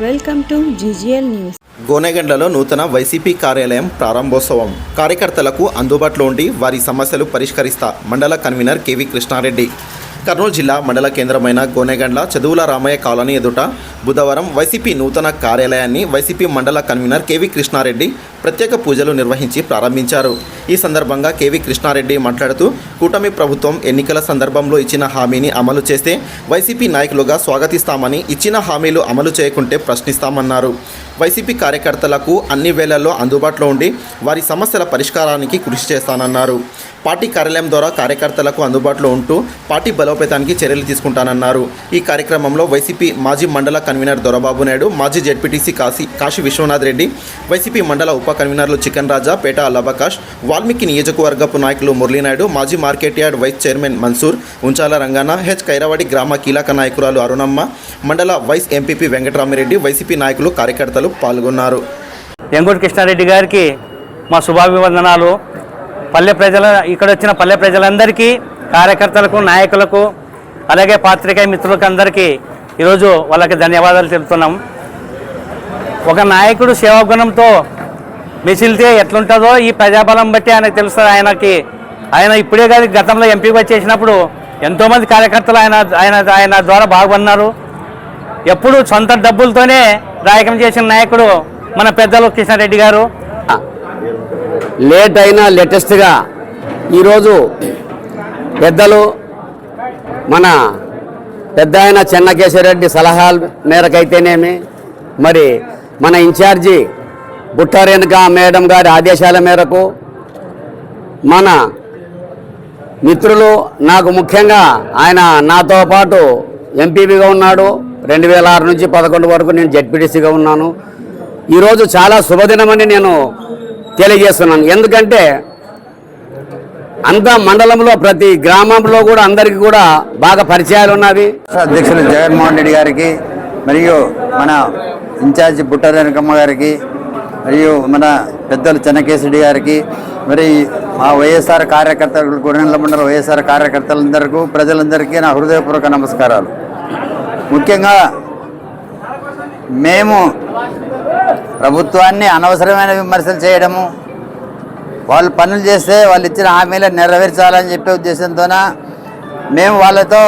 Welcome to GGL news. గోనెగండ్లలో నూతన వైసీపీ కార్యాలయం ప్రారంభోత్సవం. కార్యకర్తలకు అందుబాటులో ఉండి వారి సమస్యలు పరిష్కరిస్తా మండల కన్వీనర్ కేవీ కృష్ణారెడ్డి. కర్నూలు జిల్లా మండల కేంద్రమైన గోనెగండ్ల చదువుల రామయ్య కాలనీ ఎదుట బుధవారం వైసీపీ నూతన కార్యాలయాన్ని వైసీపీ మండల కన్వీనర్ కేవీ కృష్ణారెడ్డి ప్రత్యేక పూజలు నిర్వహించి ప్రారంభించారు. ఈ సందర్భంగా కేవీ కృష్ణారెడ్డి మాట్లాడుతూ కూటమి ప్రభుత్వం ఎన్నికల సందర్భంలో ఇచ్చిన హామీని అమలు చేస్తే వైసీపీ నాయకులుగా స్వాగతిస్తామని, ఇచ్చిన హామీలు అమలు చేయకుంటే ప్రశ్నిస్తామన్నారు. వైసీపీ కార్యకర్తలకు అన్ని వేళల్లో అందుబాటులో ఉండి వారి సమస్యల పరిష్కారానికి కృషి చేస్తానన్నారు. పార్టీ కార్యాలయం ద్వారా కార్యకర్తలకు అందుబాటులో ఉంటూ పార్టీ బలోపేతానికి చర్యలు తీసుకుంటానన్నారు. ఈ కార్యక్రమంలో వైసీపీ మాజీ మండల కన్వీనర్ దొరబాబు నాయుడు, మాజీ జెడ్పీటీసీ కాశీ విశ్వనాథ్ రెడ్డి, వైసీపీ మండల ఉప కన్వీనర్లు చికెన్ రాజా, పేట అల్లబకాష్, వాల్మీకి నియోజకవర్గపు నాయకులు మురళీనాయుడు, మాజీ market yard vice chairman Mansoor, Unchala Ranganna, Kairavadi గ్రామ కీలక నాయకురాలు అరుణమ్మ, మండల వైస్ ఎంపీపీ వెంకటరామిరెడ్డి, వైసీపీ నాయకులు కార్యకర్తలు పాల్గొన్నారు. ఎంగూటి కృష్ణారెడ్డి గారికి మా శుభాభివందనాలు. ఇక్కడ వచ్చిన పల్లె ప్రజలందరికీ, కార్యకర్తలకు, నాయకులకు, అలాగే పాత్రికేయ మిత్రులకు అందరికీ ఈరోజు వాళ్ళకి ధన్యవాదాలు తెలుపుతున్నాం. ఒక నాయకుడు సేవాగుణంతో మెసిలితే ఎట్లుంటుందో ఈ ప్రజాబలం బట్టి ఆయనకు తెలుస్తుంది. ఆయన ఇప్పుడే కాదు, గతంలో ఎంపీగా చేసినప్పుడు ఎంతోమంది కార్యకర్తలు ఆయన ద్వారా బాగుపడినారు. ఎప్పుడు సొంత డబ్బులతోనే రాయకం చేసిన నాయకుడు మన పెద్దలు కృష్ణారెడ్డి గారు. లేట్ అయినా లేటెస్ట్గా ఈరోజు పెద్దలు మన పెద్ద ఆయన చెన్నకేశ్వరరెడ్డి సలహాల మేరకైతేనేమి, మరి మన ఇన్ఛార్జి బుట్టారేణుక మేడం గారి ఆదేశాల మేరకు, మన మిత్రులు, నాకు ముఖ్యంగా ఆయన నాతో పాటు ఎంపీగా ఉన్నాడు. 2006 నుంచి 2011 వరకు నేను జెడ్పీటీసీగా ఉన్నాను. ఈరోజు చాలా శుభదినమని నేను తెలియజేస్తున్నాను. ఎందుకంటే అంత మండలంలో ప్రతి గ్రామంలో కూడా అందరికీ కూడా బాగా పరిచయాలు ఉన్నవి. అధ్యక్షులు జగన్మోహన్ రెడ్డి గారికి, మరియు మన ఇన్ఛార్జి బుట్టారేణుకమ్మ గారికి, మరియు మన పెద్దలు చెన్నకేశ్వరరెడ్డి గారికి, మరి మా వైఎస్ఆర్ కార్యకర్తలు, గోనెగండ్ల మండల వైఎస్ఆర్ కార్యకర్తలందరికీ, ప్రజలందరికీ నా హృదయపూర్వక నమస్కారాలు. ముఖ్యంగా మేము ప్రభుత్వాన్ని అనవసరమైన విమర్శలు చేయడము, వాళ్ళు పనులు చేస్తే వాళ్ళు ఇచ్చిన హామీలను నెరవేర్చాలని చెప్పే ఉద్దేశంతోన మేము వాళ్ళతో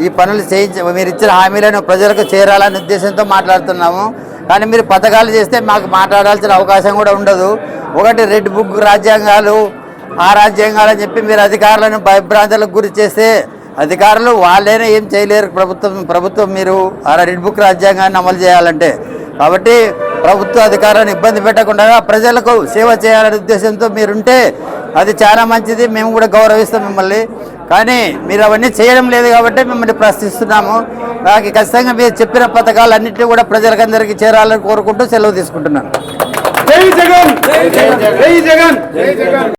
ఈ పనులు మీరు ఇచ్చిన హామీలను ప్రజలకు చేరాలనే ఉద్దేశంతో మాట్లాడుతున్నాము. కానీ మీరు పథకాలు చేస్తే మాకు మాట్లాడాల్సిన అవకాశం కూడా ఉండదు. ఒకటి రెడ్ బుక్ రాజ్యాంగాలు, ఆ రాజ్యాంగాలని చెప్పి మీరు అధికారులను భయభ్రాంతులకు గురి చేస్తే అధికారులు వాళ్ళైనా ఏం చేయలేరు. ప్రభుత్వం మీరు ఆ రెడ్ బుక్ రాజ్యాంగాన్ని అమలు చేయాలంటే, కాబట్టి ప్రభుత్వ అధికారాన్ని ఇబ్బంది పెట్టకుండా ప్రజలకు సేవ చేయాలనే ఉద్దేశంతో మీరుంటే అది చాలా మంచిది. మేము కూడా గౌరవిస్తాం మిమ్మల్ని. కానీ మీరు అవన్నీ చేయడం లేదు కాబట్టి మిమ్మల్ని ప్రశ్నిస్తున్నాము. నాకు ఖచ్చితంగా మీరు చెప్పిన పథకాలన్నింటినీ కూడా ప్రజలకందరికీ చేరాలని కోరుకుంటూ సెలవు తీసుకుంటున్నాను. జై జగన్, జై జగన్, జై జగన్.